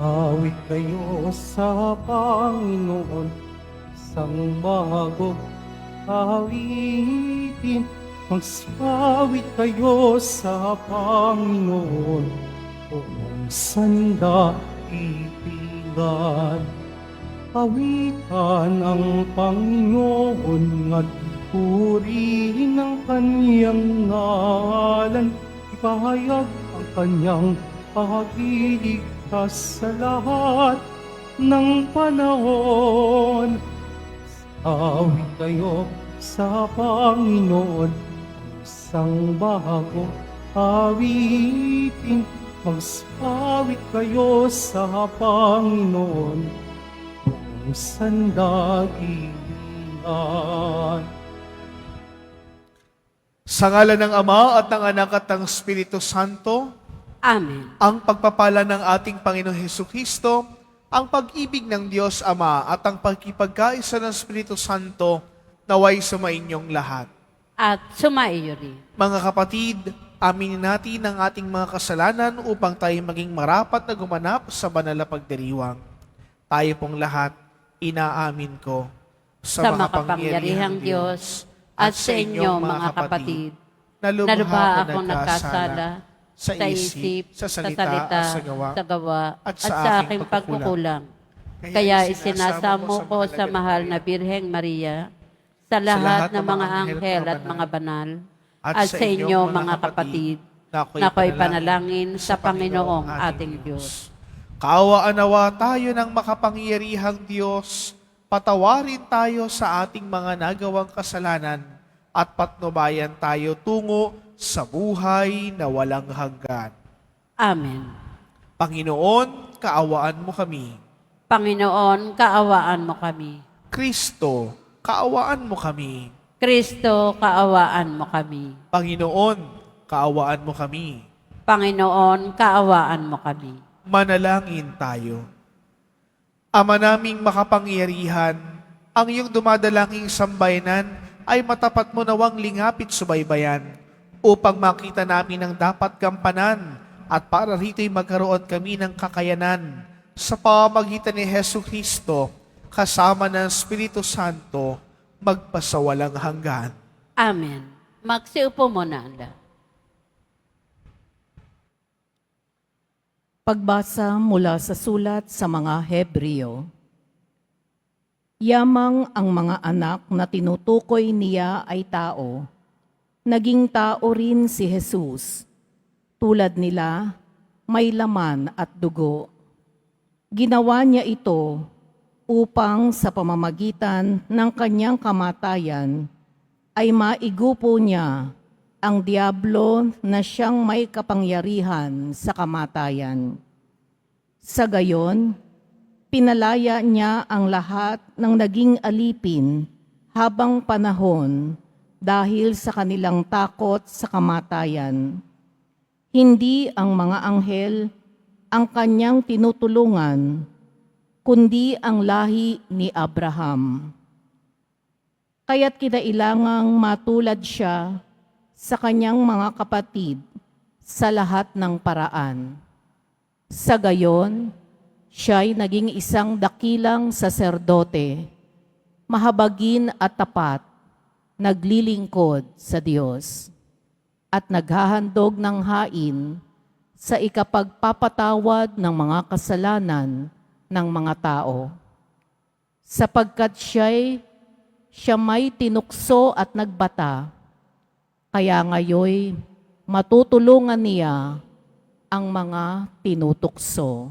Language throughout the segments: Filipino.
Awit kayo sa Panginoon, isang bago awitin. Magsawit kayo sa Panginoon, buong sandaigdigan. Awitan ang Panginoon at purihin ang kanyang ngalan. Ipahayag ang kanyang pag-iligtas sa lahat ng panahon. Awit kayo sa Panginoon, isang bago awitin. Magsawit kayo sa Panginoon, buong sandaigdigan. Sa ngalan ng Ama at ng Anak at ng Espiritu Santo, Amen. ang pagpapala ng ating Panginoong Hesukristo, ang pag-ibig ng Diyos Ama at ang pagkipagkaisa ng Espiritu Santo naway sumainyong lahat. At sumaiyo rin. Mga kapatid, aminin natin ang ating mga kasalanan upang tayo maging marapat na gumanap sa banal na pagdiriwang. Tayo pong lahat, inaamin ko Sa makapangyarihang Diyos at sa inyo mga kapatid, na lubha akong nagkasala sa isip, sa salita, sa gawa, at sa aking pagkukulang. Kaya isinasamo ko sa mahal na Birheng Maria, sa lahat ng mga anghel at mga banal, at sa inyo mga kapatid, na ako'y panalangin sa Panginoong ating Diyos. Kaawaan nawa tayo ng makapangyarihang Diyos, patawarin tayo sa ating mga nagawang kasalanan at patnubayan tayo tungo sa buhay na walang hanggan. Amen. Panginoon, kaawaan mo kami. Panginoon, kaawaan mo kami. Kristo, kaawaan mo kami. Kristo, kaawaan mo kami. Panginoon, kaawaan mo kami. Panginoon, kaawaan mo kami. Manalangin tayo. Ama naming makapangyarihan, ang iyong dumadalanging sambayanan ay matapat mo nawang lingapit subaybayan upang makita namin ang dapat gampanan at para rito'y magkaroon kami ng kakayanan sa pamamagitan ni Hesukristo kasama ng Espiritu Santo magpasawalang hanggan. Amen. Magsiupo muna ang lahat. Pagbasa mula sa sulat sa mga Hebreo. Yamang ang mga anak na tinutukoy niya ay tao. Naging tao rin si Jesus. Tulad nila, may laman at dugo. Ginawa niya ito upang sa pamamagitan ng kanyang kamatayan ay maigupo niya ang diablo na siyang may kapangyarihan sa kamatayan. Sa gayon, pinalaya niya ang lahat ng naging alipin habang panahon dahil sa kanilang takot sa kamatayan. Hindi ang mga anghel ang kanyang tinutulungan, kundi ang lahi ni Abraham. Kaya't kinailangang matulad siya sa kanyang mga kapatid sa lahat ng paraan. Sa gayon, siya'y naging isang dakilang saserdote, mahabagin at tapat, naglilingkod sa Diyos, at naghahandog ng hain sa ikapagpapatawad ng mga kasalanan ng mga tao. Sapagkat siya may tinukso at nagbata, kaya ngayoy matutulungan niya ang mga tinutukso.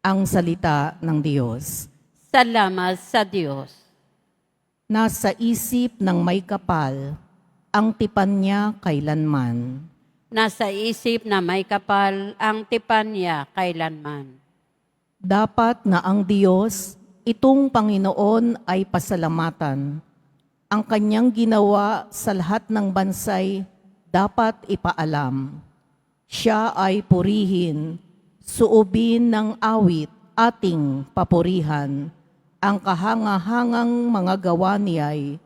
Ang salita ng Diyos. Salamat sa Diyos. Nasa isip ng may kapal, ang tipan niya kailanman. Nasa isip na may kapal ang tipan niya kailanman. Dapat na ang Diyos, itong Panginoon ay pasalamatan. Ang kanyang ginawa sa lahat ng bansay dapat ipaalam. Siya ay purihin, suubin ng awit ating papurihan. Ang kahangahangang mga gawa niya'y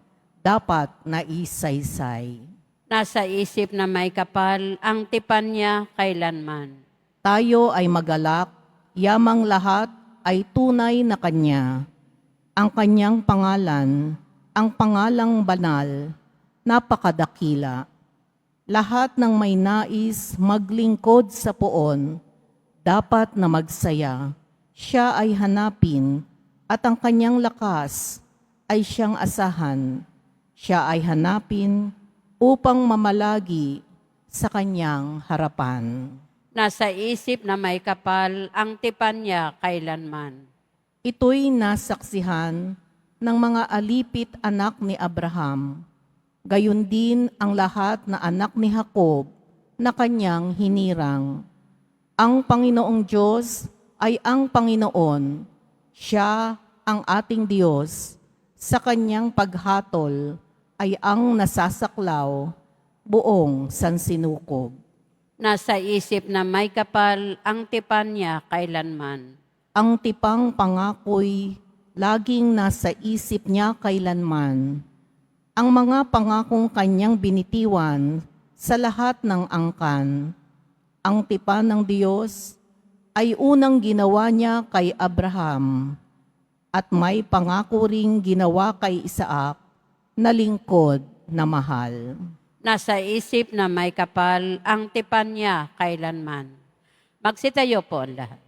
dapat na isaysay. Nasa isip na may kapal, ang tipan niya kailanman. Tayo ay magalak, yamang lahat ay tunay na Kanya. Ang Kanyang pangalan, ang pangalang banal, napakadakila. Lahat ng may nais maglingkod sa poon, dapat na magsaya. Siya ay hanapin, at ang Kanyang lakas ay siyang asahan. Siya ay hanapin upang mamalagi sa Kanyang harapan. Nasa isip na may kapal, ang tipan niya kailanman. Ito'y nasaksihan ng mga alipit anak ni Abraham. Gayon din ang lahat na anak ni Jacob na kanyang hinirang. Ang Panginoong Diyos ay ang Panginoon. Siya ang ating Diyos. Sa kanyang paghatol ay ang nasasaklaw, buong sansinukob. Nasa isip na may kapal, ang tipan niya kailanman. Ang tipang pangako'y laging nasa isip niya kailanman. Ang mga pangakong kanyang binitiwan sa lahat ng angkan. Ang tipan ng Diyos ay unang ginawa niya kay Abraham at may pangako ring ginawa kay Isaac na lingkod na mahal. Nasa isip na may kapal, ang tipan niya kailanman. Magsitayo po ang lahat.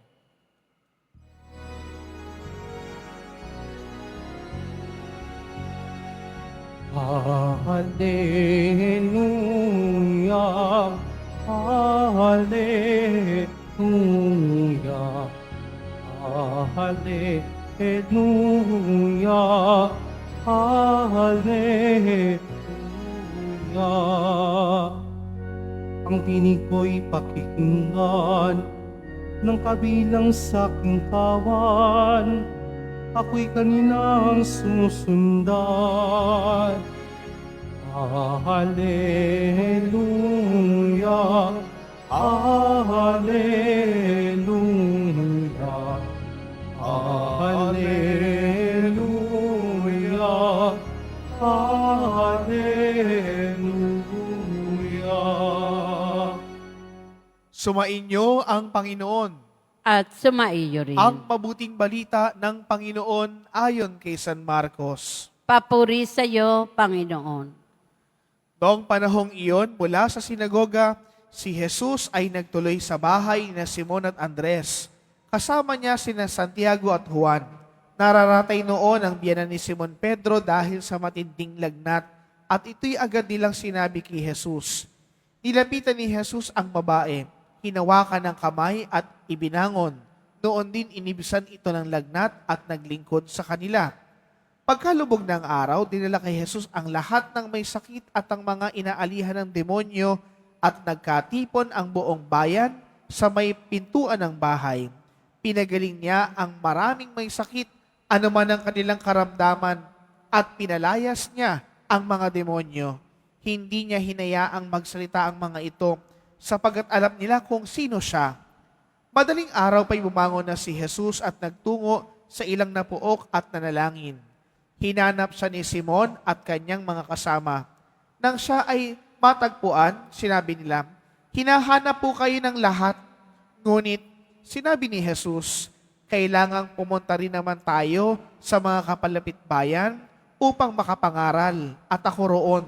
Hallelujah, hallelujah, hallelujah, hallelujah. Ang tinig ko'y pakikinggan ng kabilang sa aking kawan. Ako'y kaninang susundan. Hallelujah, hallelujah, hallelujah, hallelujah. Sumainyo ang Panginoon. At sumaiyo rin. Ang mabuting balita ng Panginoon ayon kay San Marcos. Papuri sa iyo, Panginoon. Noong panahong iyon, mula sa sinagoga, si Jesus ay nagtuloy sa bahay na Simon at Andres. Kasama niya sina Santiago at Juan. Nararatay noon ang biyanan ni Simon Pedro dahil sa matinding lagnat, at ito'y agad nilang sinabi kay Jesus. Nilapitan ni Jesus ang babae, hinawakan ng kamay at ibinangon. Noon din inibisan ito ng lagnat at naglingkod sa kanila. Pagkalubog ng araw, dinala kay Jesus ang lahat ng may sakit at ang mga inaalihan ng demonyo at nagkatipon ang buong bayan sa may pintuan ng bahay. Pinagaling niya ang maraming may sakit, anuman ang kanilang karamdaman, at pinalayas niya ang mga demonyo. Hindi niya hinayaang magsalita ang mga ito, sapagat alam nila kung sino siya. Madaling araw pa'y bumangon na si Jesus at nagtungo sa ilang napuok at nanalangin. Hinanap siya ni Simon at kanyang mga kasama. Nang siya ay matagpuan, sinabi nila, "Hinahanap po kayo ng lahat." Ngunit sinabi ni Jesus, "Kailangang pumunta rin naman tayo sa mga kapalapit bayan upang makapangaral, at ako roon.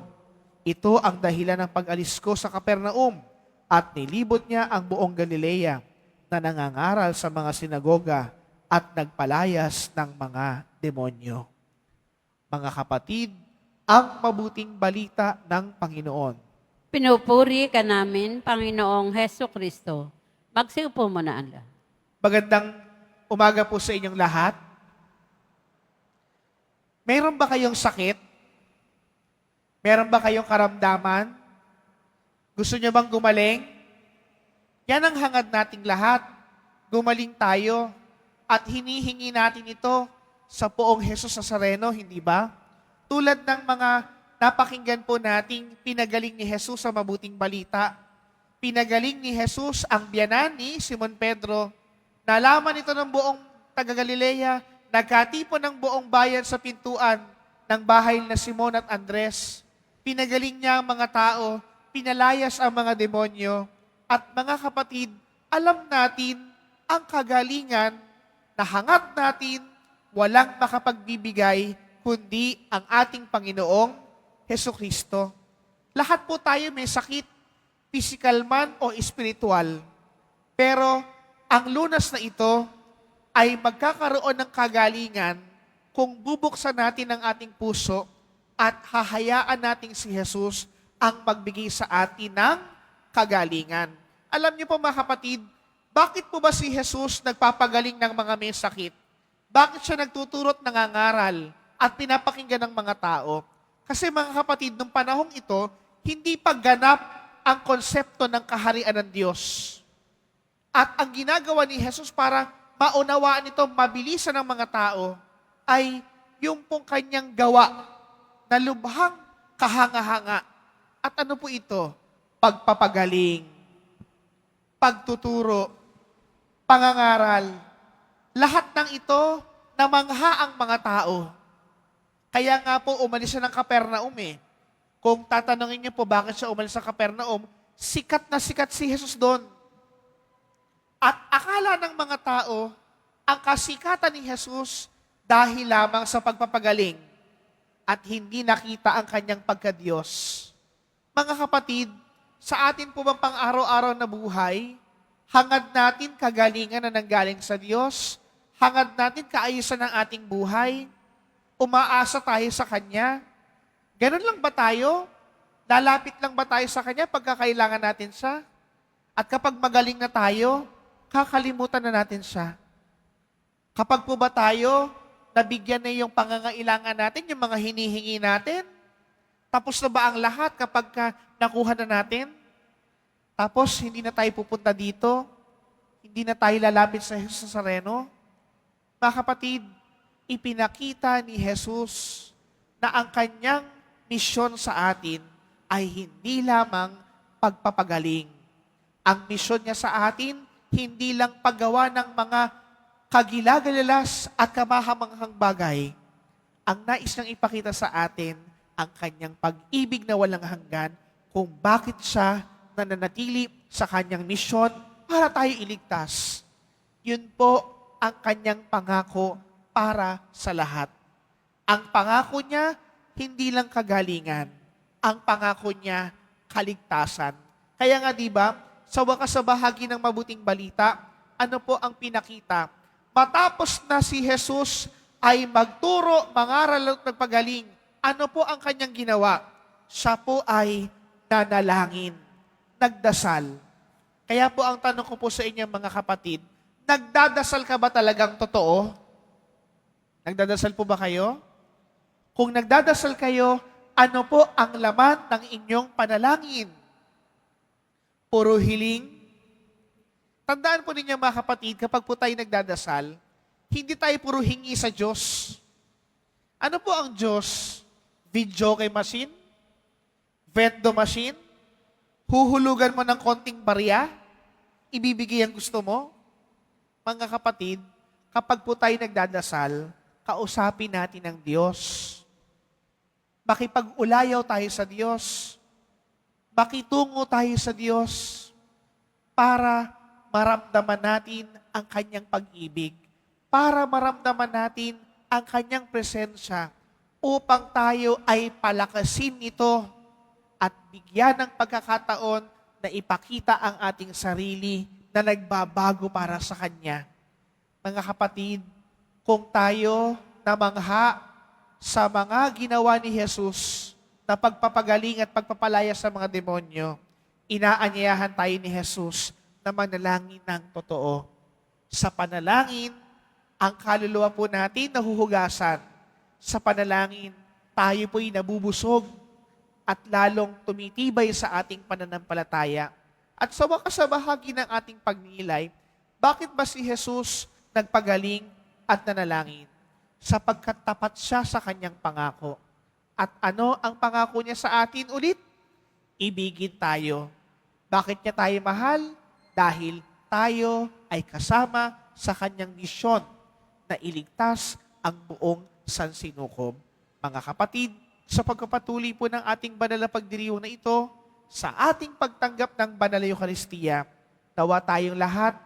Ito ang dahilan ng pag-alis ko sa Capernaum." At nilibot niya ang buong Galilea na nangangaral sa mga sinagoga at nagpalayas ng mga demonyo. Mga kapatid, ang mabuting balita ng Panginoon. Pinupuri ka namin, Panginoong Heso Kristo. Magsiupo mo na ang lahat. Magandang umaga po sa inyong lahat. Meron ba kayong sakit? Meron ba kayong karamdaman? Gusto niyo bang gumaling? Yan ang hangad nating lahat. Gumaling tayo at hinihingi natin ito sa poong Jesus Nazareno, hindi ba? Tulad ng mga napakinggan po nating pinagaling ni Jesus sa mabuting balita. Pinagaling ni Jesus ang biyanan ni Simon Pedro. Nalaman ito ng buong taga-Galilea, nagkatipon ng buong bayan sa pintuan ng bahay na Simon at Andres. Pinagaling niya ang mga tao, pinalayas ang mga demonyo, at mga kapatid, alam natin ang kagalingan na hangat natin walang makapagbibigay kundi ang ating Panginoong Hesukristo. Lahat po tayo may sakit, physical man o spiritual. Pero ang lunas na ito ay magkakaroon ng kagalingan kung bubuksan natin ang ating puso at hahayaan natin si Jesus ang magbigay sa atin ng kagalingan. Alam niyo po mga kapatid, bakit po ba si Jesus nagpapagaling ng mga may sakit? Bakit siya nagtuturot nangangaral at pinapakinggan ng mga tao? Kasi mga kapatid, nung panahong ito, hindi pa ganap ang konsepto ng kaharian ng Diyos. At ang ginagawa ni Jesus para maunawaan ito, mabilisan ng mga tao, ay yung pong kanyang gawa na lubhang kahanga-hanga. At ano po ito? Pagpapagaling, pagtuturo, pangangaral. Lahat ng ito namangha ang mga tao. Kaya nga po umalis siya ng Capernaum eh. Kung tatanungin niyo po bakit siya umalis sa Capernaum, sikat na sikat si Jesus doon. At akala ng mga tao, ang kasikatan ni Jesus dahil lamang sa pagpapagaling at hindi nakita ang kanyang pagka-Diyos. Mga kapatid, sa atin po bang pang-araw-araw na buhay, hangad natin kagalingan na nanggaling sa Diyos, hangad natin kaayusan ng ating buhay, umaasa tayo sa Kanya. Ganun lang ba tayo? Lalapit lang ba tayo sa Kanya pagkakailangan natin siya? At kapag magaling na tayo, kakalimutan na natin siya. Kapag po ba tayo, nabigyan na yung pangangailangan natin, yung mga hinihingi natin? Tapos na ba ang lahat kapag nakuha na natin? Tapos hindi na tayo pupunta dito? Hindi na tayo lalapit sa Jesus Nazareno? Mga kapatid, ipinakita ni Jesus na ang kanyang misyon sa atin ay hindi lamang pagpapagaling. Ang misyon niya sa atin, hindi lang paggawa ng mga kagilagalalas at kamahamanghang bagay. Ang nais niyang ipakita sa atin, ang kanyang pag-ibig na walang hanggan kung bakit siya nananatili sa kanyang misyon para tayo iligtas. Yun po ang kanyang pangako para sa lahat. Ang pangako niya, hindi lang kagalingan. Ang pangako niya, kaligtasan. Kaya nga diba, sa wakas sa bahagi ng mabuting balita, ano po ang pinakita? Matapos na si Jesus ay magturo, mangaral at magpagaling, ano po ang kanyang ginawa? Siya po ay nanalangin, nagdasal. Kaya po ang tanong ko po sa inyo mga kapatid, nagdadasal ka ba talagang totoo? Nagdadasal po ba kayo? Kung nagdadasal kayo, ano po ang laman ng inyong panalangin? Puro hiling? Tandaan po ninyo mga kapatid, kapag po tayo nagdadasal, hindi tayo puro hingi sa Diyos. Ano po ang Diyos? Videoke machine? Vendo machine? Huhulugan mo ng konting barya? Ibibigay ang gusto mo? Mga kapatid, kapag po tayo nagdadasal, kausapin natin ang Diyos. Makipag-ulayaw tayo sa Diyos. Makitungo tayo sa Diyos para maramdaman natin ang Kanyang pag-ibig. Para maramdaman natin ang Kanyang presensya upang tayo ay palakasin ito at bigyan ng pagkakataon na ipakita ang ating sarili na nagbabago para sa Kanya. Mga kapatid, kung tayo namangha sa mga ginawa ni Jesus na pagpapagaling at pagpapalaya sa mga demonyo, inaanyayahan tayo ni Jesus na manalangin ng totoo. Sa panalangin, ang kaluluwa po natin nahuhugasan. Sa panalangin, tayo po'y nabubusog at lalong tumitibay sa ating pananampalataya. At sa wakas sa bahagi ng ating pagnilay, bakit ba si Jesus nagpagaling at nanalangin? Sapagkat tapat siya sa kanyang pangako. At ano ang pangako niya sa atin ulit? Ibigin tayo. Bakit niya tayo mahal? Dahil tayo ay kasama sa kanyang misyon na iligtas ang buong sansinukob. Mga kapatid, sa pagpapatuloy po ng ating banal na pagdiriwang na ito, sa ating pagtanggap ng banal na Eucharistia, nawa tayong lahat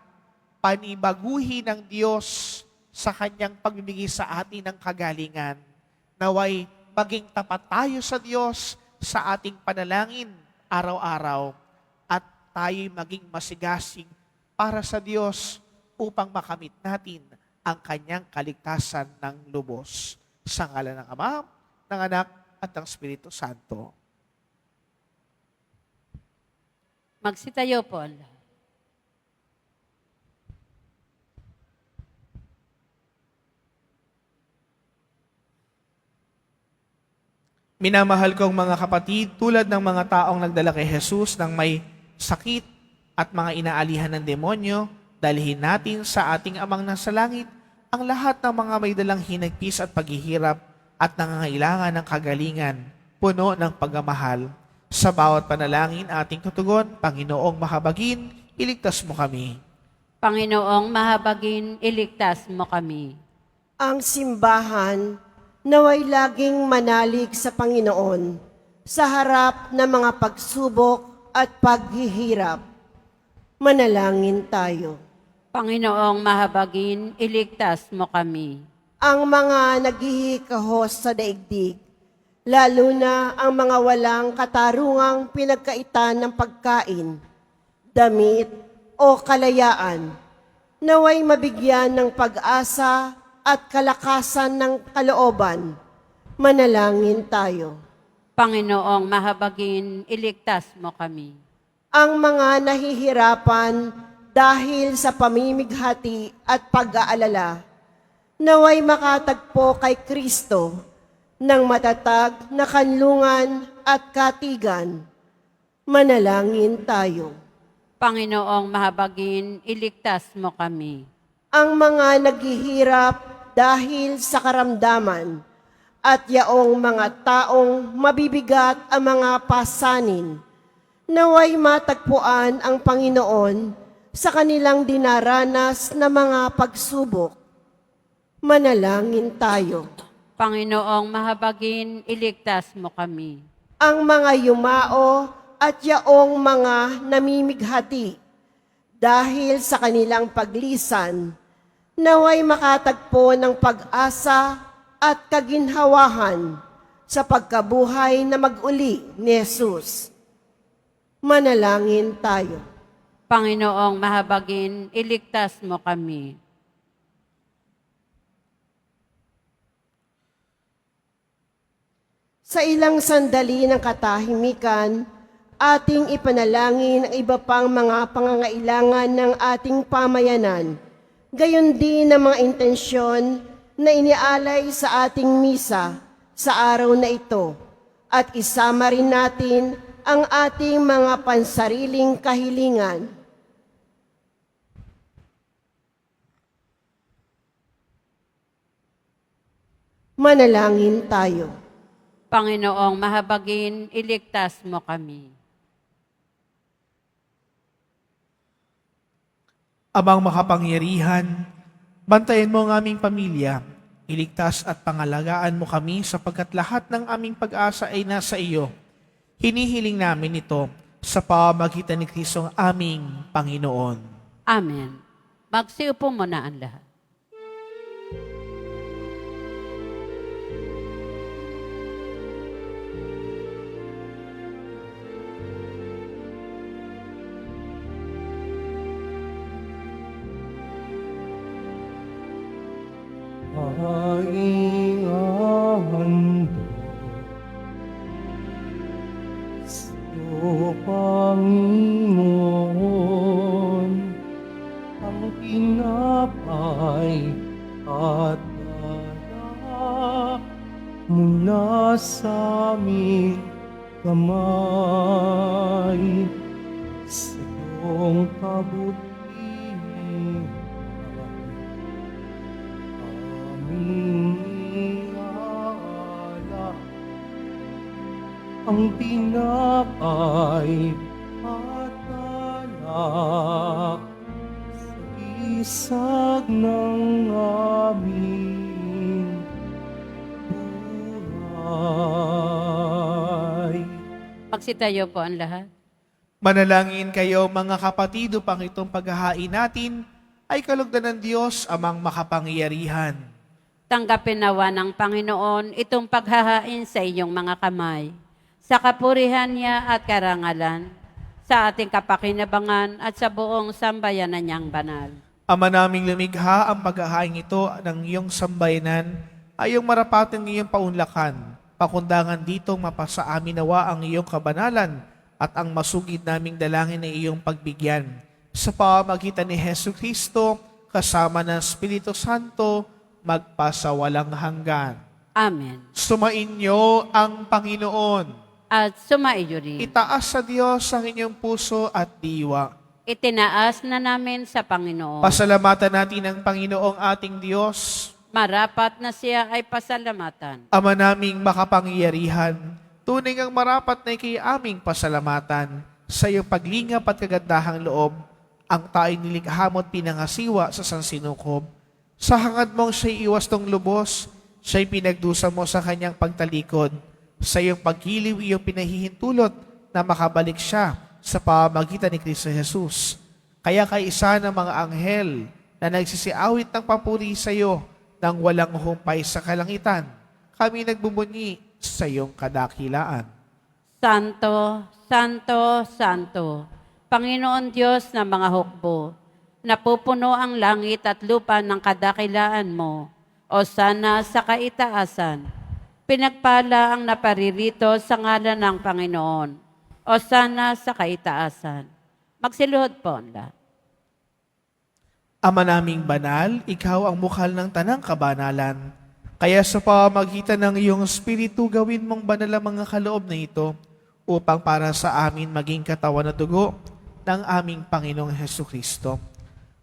panibaguhin ng Diyos sa Kanyang pagbibigay sa atin ng kagalingan. Naway maging tapat tayo sa Diyos sa ating panalangin araw-araw at tayo'y maging masigasig para sa Diyos upang makamit natin ang Kanyang kaligtasan ng lubos. Sa ngalan ng Ama, ng Anak, at ng Espiritu Santo. Magsitayo po ang lahat. Minamahal kong mga kapatid, tulad ng mga taong nagdala kay Jesus ng may sakit at mga inaalihan ng demonyo, dalhin natin sa ating Amang nasa langit ang lahat ng mga may dalang hinagpis at paghihirap at nangangailangan ng kagalingan, puno ng pagmamahal. Sa bawat panalangin ating tutugon, Panginoong mahabagin, iligtas mo kami. Panginoong mahabagin, iligtas mo kami. Ang simbahan naway laging manalig sa Panginoon sa harap ng mga pagsubok at paghihirap. Manalangin tayo. Panginoong mahabagin, iligtas mo kami. Ang mga naghihikahos sa daigdig, lalo na ang mga walang katarungang pinagkaitan ng pagkain, damit o kalayaan, naway mabigyan ng pag-asa at kalakasan ng kalooban. Manalangin tayo. Panginoong mahabagin, iligtas mo kami. Ang mga nahihirapan dahil sa pamimighati at pag-aalala, naway makatagpo kay Kristo ng matatag na kanlungan at katigan. Manalangin tayo. Panginoong mahabagin, iligtas mo kami. Ang mga naghihirap dahil sa karamdaman at yaong mga taong mabibigat ang mga pasanin, naway matagpuan ang Panginoon sa kanilang dinaranas na mga pagsubok. Manalangin tayo. Panginoong mahabagin, iligtas mo kami. Ang mga yumao at yaong mga namimighati dahil sa kanilang paglisan, naway makatagpo ng pag-asa at kaginhawahan sa pagkabuhay na mag-uli ni Jesus. Manalangin tayo. Panginoong mahabagin, iligtas mo kami. Sa ilang sandali ng katahimikan, ating ipanalangin ang iba pang mga pangangailangan ng ating pamayanan, gayon din ang mga intensyon na inialay sa ating misa sa araw na ito, at isama rin natin ang ating mga pansariling kahilingan. Manalangin tayo. Panginoong mahabagin, iligtas mo kami. Amang makapangyarihan, bantayan mo ang aming pamilya, iligtas at pangalagaan mo kami sapagkat lahat ng aming pag-asa ay nasa iyo. Hinihiling namin ito sa pamamagitan ni Kristong aming Panginoon. Amen. Magsiupo muna ang lahat. aking handog o Panginoon, ang tinapay at dala mula sa aming kamay sa iyong kabutihan. Aming alak ang tinapay at alak sa isag ng aming buhay. Magsitayo po ang lahat. Manalangin kayo mga kapatid upang itong paghahain natin ay kalugdan ng Diyos amang makapangyarihan. Tanggapin nawa ng Panginoon itong paghahain sa inyong mga kamay, sa kapurihan niya at karangalan, sa ating kapakinabangan at sa buong sambayanan niyang banal. Ama naming lumikha, ang paghahain ito ng iyong sambayanan ay yung marapating iyong paunlakan. Pakundangan ditong mapasa amin nawa ang iyong kabanalan at ang masugid naming dalangin na iyong pagbigyan. Sa pamamagitan ni Hesu Kristo, kasama ng Espiritu Santo, magpasawalang hanggan. Amen. Sumainyo ang Panginoon. At sumaiyo rin. Itaas sa Diyos ang inyong puso at diwa. Itinaas na namin sa Panginoon. Pasalamatan natin ang Panginoong ating Diyos. Marapat na siya ay pasalamatan. Ama naming makapangyarihan, tunay ngang marapat na ikay aming pasalamatan sa iyong paglingap at kagandahang loob, ang tayo nilikha mo't pinangasiwa sa sansinukob. Sa hangad mong siya'y iwas tong lubos, siya'y pinagdusa mo sa kanyang pagtalikod. Sa iyong pagkiliw, iyong pinahihintulot na makabalik siya sa pamamagitan ni Kristo Jesus. Kaya kaisa ng mga anghel na nagsisiawit ng papuri sa iyo nang walang humpay sa kalangitan, kami nagbubunyi sa iyong kadakilaan. Santo, Santo, Santo, Panginoon Diyos ng mga hukbo, napupuno ang langit at lupa ng kadakilaan mo, o sana sa kaitaasan. Pinagpala ang naparirito sa ngalan ng Panginoon, o sana sa kaitaasan. Magsiluhod po ang lahat. Ama naming banal, ikaw ang bukal ng tanang kabanalan. Kaya sa pamamagitan ng iyong Espiritu, gawin mong banal ang mga kaloob na ito upang para sa amin maging katawan at dugo ng aming Panginoong Hesu Kristo.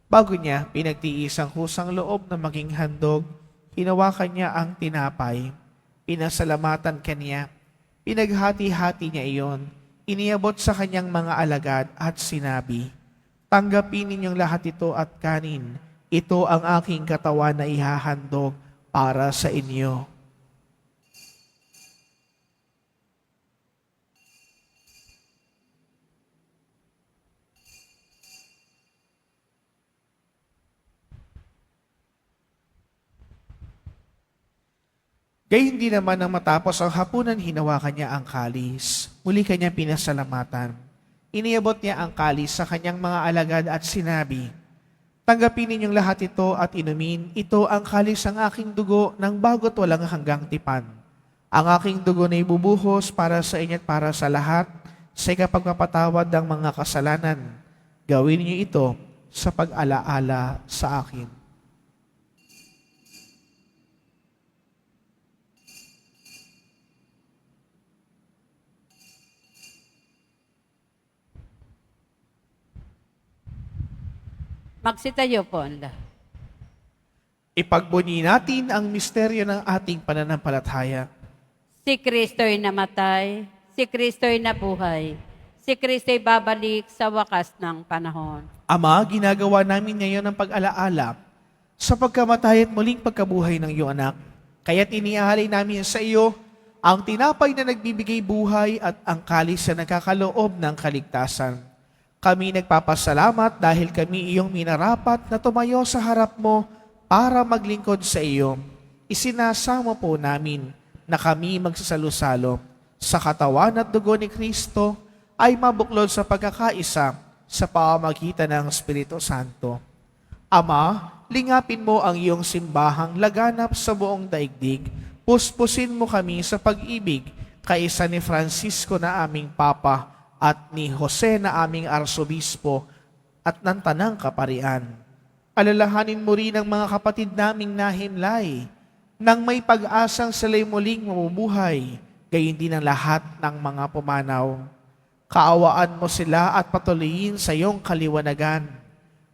Bago niya, pinagtiis ang kusang loob na maging handog, hinawakan niya ang tinapay, pinasalamatan kaniya, pinaghati-hati niya iyon, iniabot sa kanyang mga alagad at sinabi, "Tanggapin ninyong lahat ito at kanin. Ito ang aking katawan na ihahandog para sa inyo." Gayun din naman nang matapos ang hapunan, hinawakan niya ang kalis. Muli kanya pinasalamatan. Iniabot niya ang kalis sa kanyang mga alagad at sinabi, "Tanggapin ninyong lahat ito at inumin. Ito ang kalis ng aking dugo ng bago't walang hanggang tipan. Ang aking dugo na ibubuhos para sa inyo at para sa lahat sa ikapagpapatawad ng mga kasalanan. Gawin niyo ito sa pag-alaala sa akin." Magsitayo po ang lahat. Ipagbunyi natin ang misteryo ng ating pananampalataya. Si Kristo'y namatay, si Kristo'y nabuhay, si Kristo'y babalik sa wakas ng panahon. Ama, ginagawa namin ngayon ang pag-alaala sa pagkamatay at muling pagkabuhay ng iyong anak. Kaya't iniaalay namin sa iyo ang tinapay na nagbibigay buhay at ang kalis na nagkakaloob ng kaligtasan. Kami nagpapasalamat dahil kami iyong minarapat na tumayo sa harap mo para maglingkod sa iyo. Isinasama po namin na kami magsasalo-salo sa katawan at dugo ni Kristo ay mabuklod sa pagkakaisa sa pamamagitan ng Espiritu Santo. Ama, lingapin mo ang iyong simbahang laganap sa buong daigdig. Puspusin mo kami sa pag-ibig kaisa ni Francisco na aming Papa at ni Jose na aming Arsobispo at ng Tanang Kaparian. Alalahanin mo rin ang mga kapatid naming nahimlay nang may pag-asang sila'y muling mabubuhay, gayon din ang lahat ng mga pumanaw. Kaawaan mo sila at patuloyin sa iyong kaliwanagan.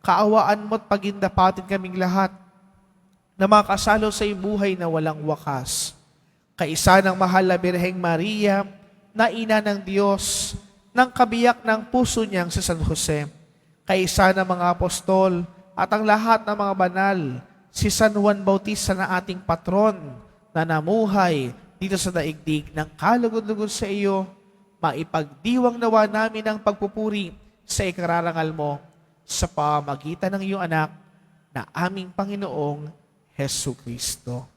Kaawaan mo at pagindapatin kaming lahat na makasalo sa iyong buhay na walang wakas. Kaisa ng mahal na Birheng Maria, na ina ng Diyos, ng kabiyak ng puso niyang si San Jose, kaisa ng mga apostol at ang lahat ng mga banal, si San Juan Bautista na ating patron na namuhay dito sa daigdig ng kalugod-lugod sa iyo, maipagdiwang nawa namin ang pagpupuri sa ikararangal mo sa pamagitan ng iyong anak na aming Panginoong Hesu Kristo.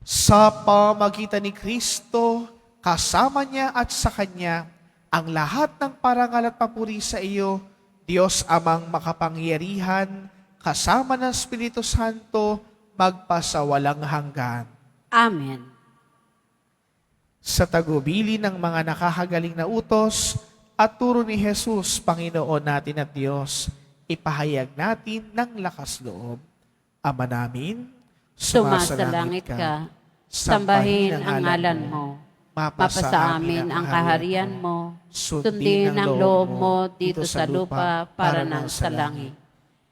Sa pamagitan ni Kristo, kasama niya at sa Kanya, ang lahat ng parangal at papuri sa iyo, Diyos amang makapangyarihan, kasama ng Espiritu Santo, magpasawalang hanggan. Amen. Sa tagubili ng mga nakahagaling na utos at turo ni Jesus, Panginoon natin at Diyos, ipahayag natin ng lakas loob. Ama namin, Sumasalangit ka, sambahin ang ngalan mo, mapasa amin ang kaharian mo, sundin ang loob mo dito sa lupa para ng sa langit.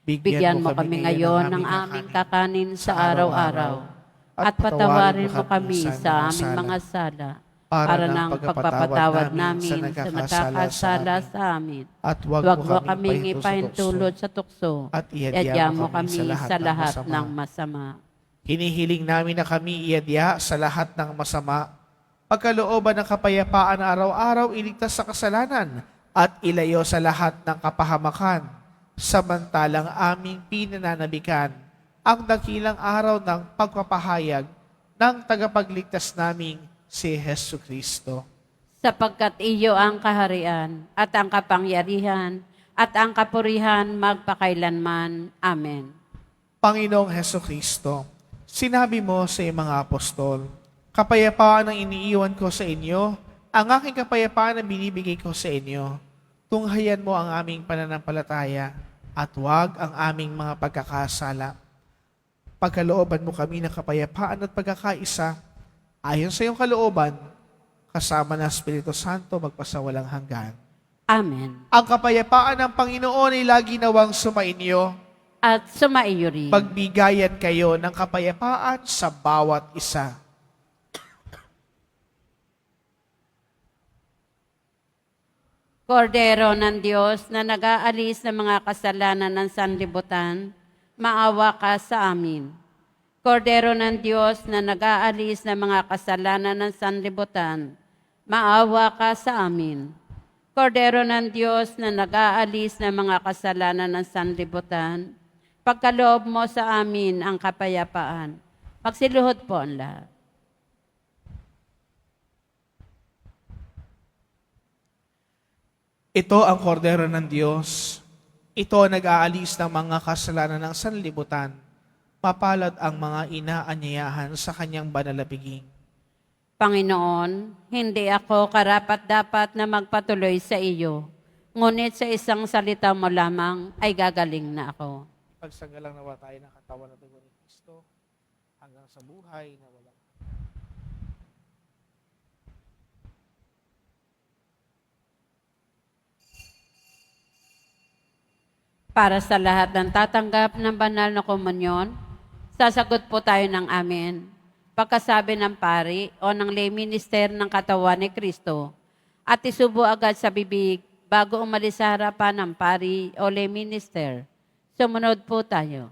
Bigyan mo kami ngayon ng aming kakanin sa araw-araw, at patawarin mo kami sa aming mga sala, para ng pagpapatawad namin sa nakakasala sa amin. At huwag mo kaming ipahintulot sa tukso, at iadya mo kami sa lahat ng masama. Hinihiling namin na kami iadya sa lahat ng masama, pagkalooban ng kapayapaan na araw-araw iligtas sa kasalanan at ilayo sa lahat ng kapahamakan, samantalang aming pinananabikan ang dakilang araw ng pagpapahayag ng tagapagligtas naming si Hesu Kristo. Sapagkat iyo ang kaharian at ang kapangyarihan at ang kapurihan magpakailanman. Amen. Panginoong Hesu Kristo, sinabi mo sa iyong mga apostol, kapayapaan ang iniiwan ko sa inyo, ang aking kapayapaan ang binibigay ko sa inyo. Tunghayan mo ang aming pananampalataya at huwag ang aming mga pagkakasala. Pagkalooban mo kami ng kapayapaan at pagkakaisa, ayon sa iyong kalooban, kasama ng Espiritu Santo magpasawalang hanggan. Amen. Ang kapayapaan ng Panginoon ay lagi nawang sumainyo. At sumaiyo rin. Magbigayan kayo ng kapayapaan sa bawat isa. Kordero ng Diyos na nag-aalis ng mga kasalanan ng sanlibutan, maawa ka sa amin. Kordero ng Diyos na nag-aalis ng mga kasalanan ng sanlibutan, maawa ka sa amin. Kordero ng Diyos na nag-aalis ng mga kasalanan ng sanlibutan, pagkaloob mo sa amin ang kapayapaan. Magsiluhod po ang lahat. Ito ang kordero ng Diyos. Ito ang nag-aalis ng mga kasalanan ng sanlibutan. Mapalad ang mga inaanyayahan sa kanyang banal na piging. Panginoon, hindi ako karapat-dapat na magpatuloy sa iyo, ngunit sa isang salita mo lamang ay gagaling na ako. Pagsanggalang nawa tayo ng katawan at dugo ni Kristo hanggang sa buhay na walang Para sa lahat ng tatanggap ng banal na komunyon, sasagot po tayo ng amen. Pagkasabi ng pari o ng lay minister ng katawan ni Kristo at isubo agad sa bibig bago umalis sa harapan ng pari o lay minister. Sumunod po tayo.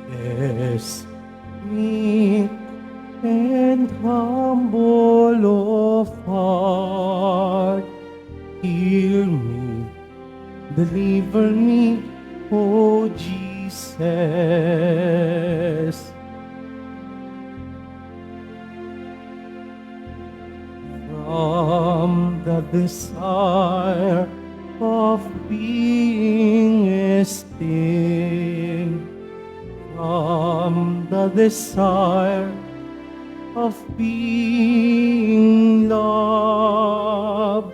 Jesus, meek and humble of heart, hear me, deliver me, O Jesus. From the desire of being esteemed, from the desire of being loved,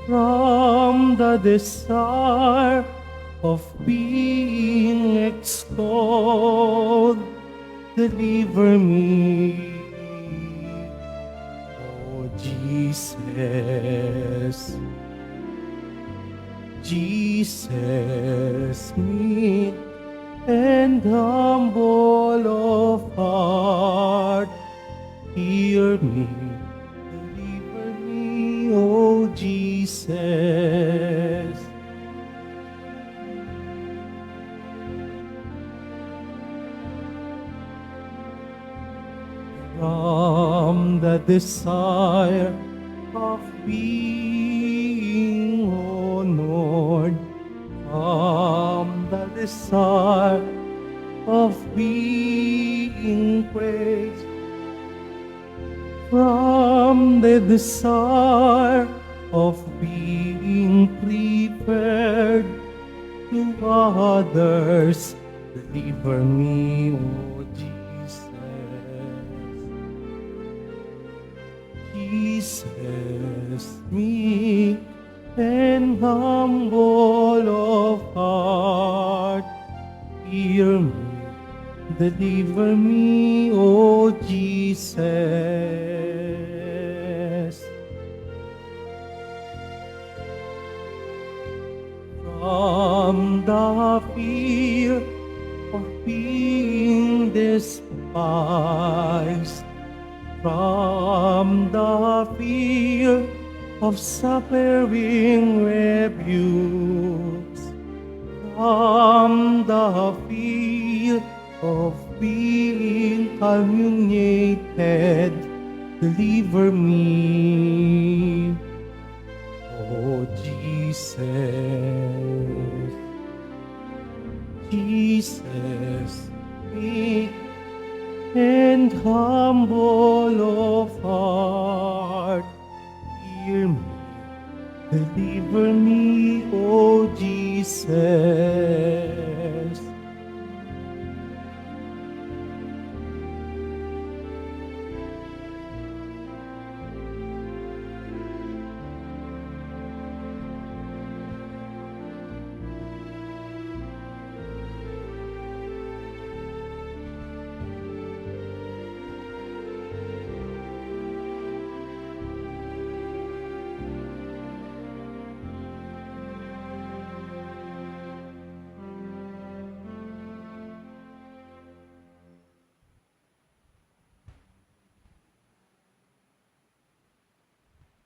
from the desire of being extolled. Deliver me, oh Jesus. Jesus, meek and humble of heart, hear me, deliver me, O Jesus. From the desire of being honored, from the desire of being praised, from the desire of being preferred to others, deliver me, O Jesus. Jesus, meek and humble of heart, hear me, deliver me, O Jesus. From the fear of being despised, from the fear of suffering rebukes, from the fear of being calumniated, deliver me, oh Jesus. Jesus, meek and humble of heart, hear me, deliver me, O Jesus.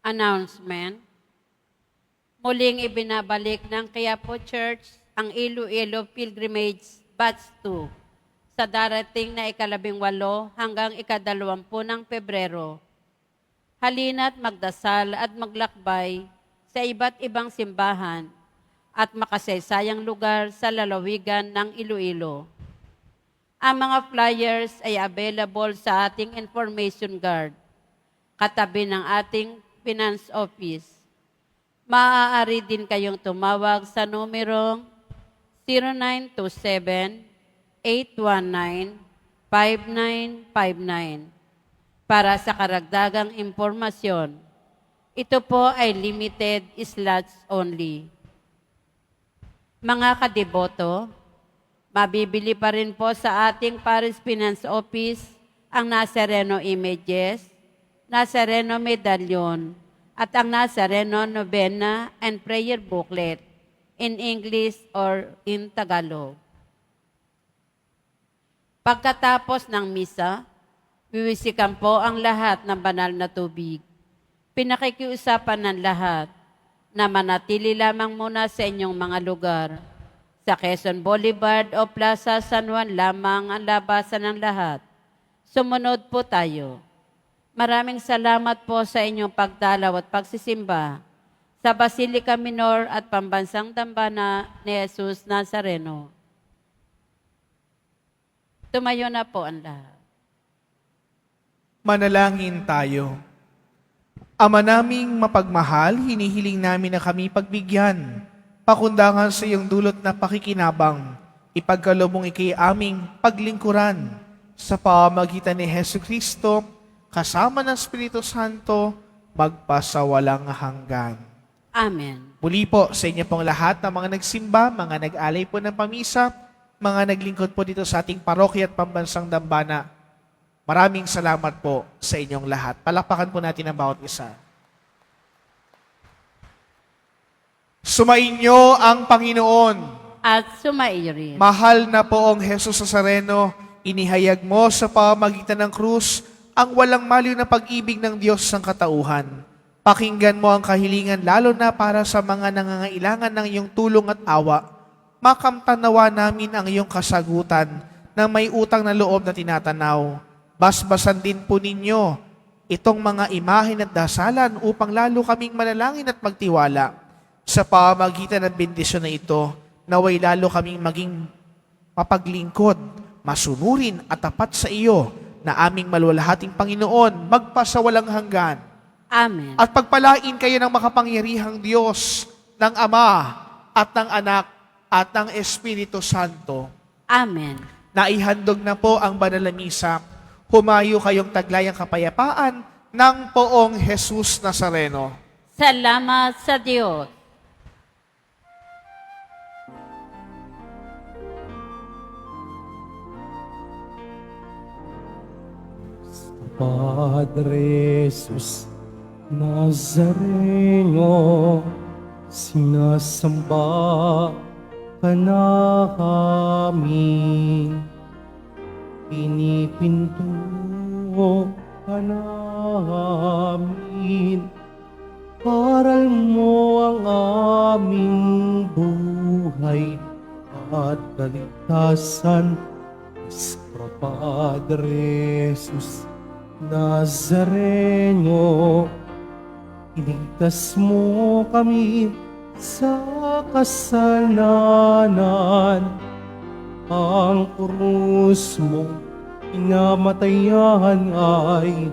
Announcement. Muling ibinabalik ng Quiapo Church ang Iloilo Pilgrimage Batch 2 sa darating na ika-18 hanggang ika-20 ng Pebrero. Halina't magdasal at maglakbay sa iba't ibang simbahan at makasaysayang lugar sa lalawigan ng Iloilo. Ang mga flyers ay available sa ating information card, katabi ng ating Finance Office. Maaari din kayong tumawag sa numerong 0927-819-5959 para sa karagdagang impormasyon. Ito po ay limited slots only. Mga kadeboto, mabibili pa rin po sa ating Paris Finance Office ang Nazareno Images, Nazareno Medallion, at ang Nazareno Novena and Prayer Booklet in English or in Tagalog. Pagkatapos ng misa, wiwisikan po ang lahat ng banal na tubig. Pinakikiusapan ng lahat na manatili lamang muna sa inyong mga lugar. Sa Quezon Boulevard o Plaza San Juan lamang ang labasan ng lahat. Sumunod po tayo. Maraming salamat po sa inyong pagdalaw at pagsisimba sa Basilica Minor at Pambansang Dambana ni Jesus Nazareno. Tumayo na po ang lahat. Manalangin tayo. Ama naming mapagmahal, hinihiling namin na kami pagbigyan, pakundangan sa iyong dulot na pakikinabang, ipagkaloob mong ikay aming paglingkuran sa pamamagitan ni Hesus Kristo, kasama ng Espiritu Santo, magpasawalang hanggan. Amen. Muli po sa inyo pong lahat ng mga nagsimba, mga nag-alay po ng pamisa, mga naglingkod po dito sa ating parokya at pambansang dambana. Maraming salamat po sa inyong lahat. Palakpakan po natin ang bawat isa. Sumainyo ang Panginoon. At sumaiyo rin. Mahal na poong Jesus Nazareno, inihayag mo sa pamamagitan ng krus ang walang maliw na pag-ibig ng Diyos ng katauhan. Pakinggan mo ang kahilingan lalo na para sa mga nangangailangan ng iyong tulong at awa. Makamtanawa namin ang iyong kasagutan na may utang na loob na tinatanaw. Basbasan din po ninyo itong mga imahen at dasalan upang lalo kaming manalangin at magtiwala. Sa pamamagitan ng bendisyon na ito, naway lalo kaming maging mapaglingkod, masunurin at tapat sa iyo na aming maluwalhating Panginoon, magpasawalang hanggan. Amen. At pagpalain kayo ng makapangyarihang Diyos, ng Ama at ng Anak at ng Espiritu Santo. Amen. Naihandog na po ang banal na misa. Humayo kayong taglayang kapayapaan ng poong Jesus Nazareno. Salamat sa Diyos. Padre Jesus Nazareno, sinasamba ka namin, pinipinto ka namin, aral mo ang aming buhay at kaligtasan. Nuestro Padre Jesus Nazareno, iligtas mo kami sa kasalanan. Ang krus mo pinamatayan ay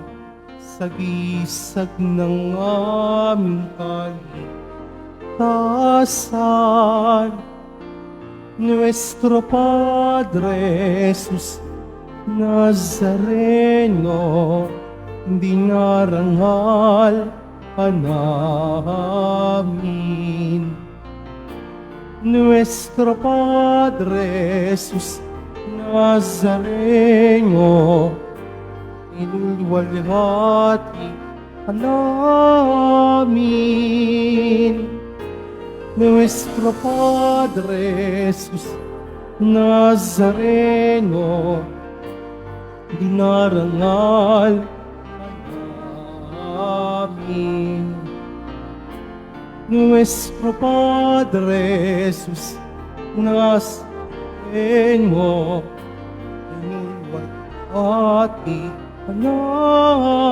sagisag ng aming kaligtasan. Nuestro Padre Jesus Nazareno, dinarangal ka namin. Nuestro Padre Jesus Nazareno, inuwalhati ka namin. Nuestro Padre Jesus Nazareno, dinarangal ka namin. Nuestro Padre Jesus Nazareno, inuwalhati ka namin.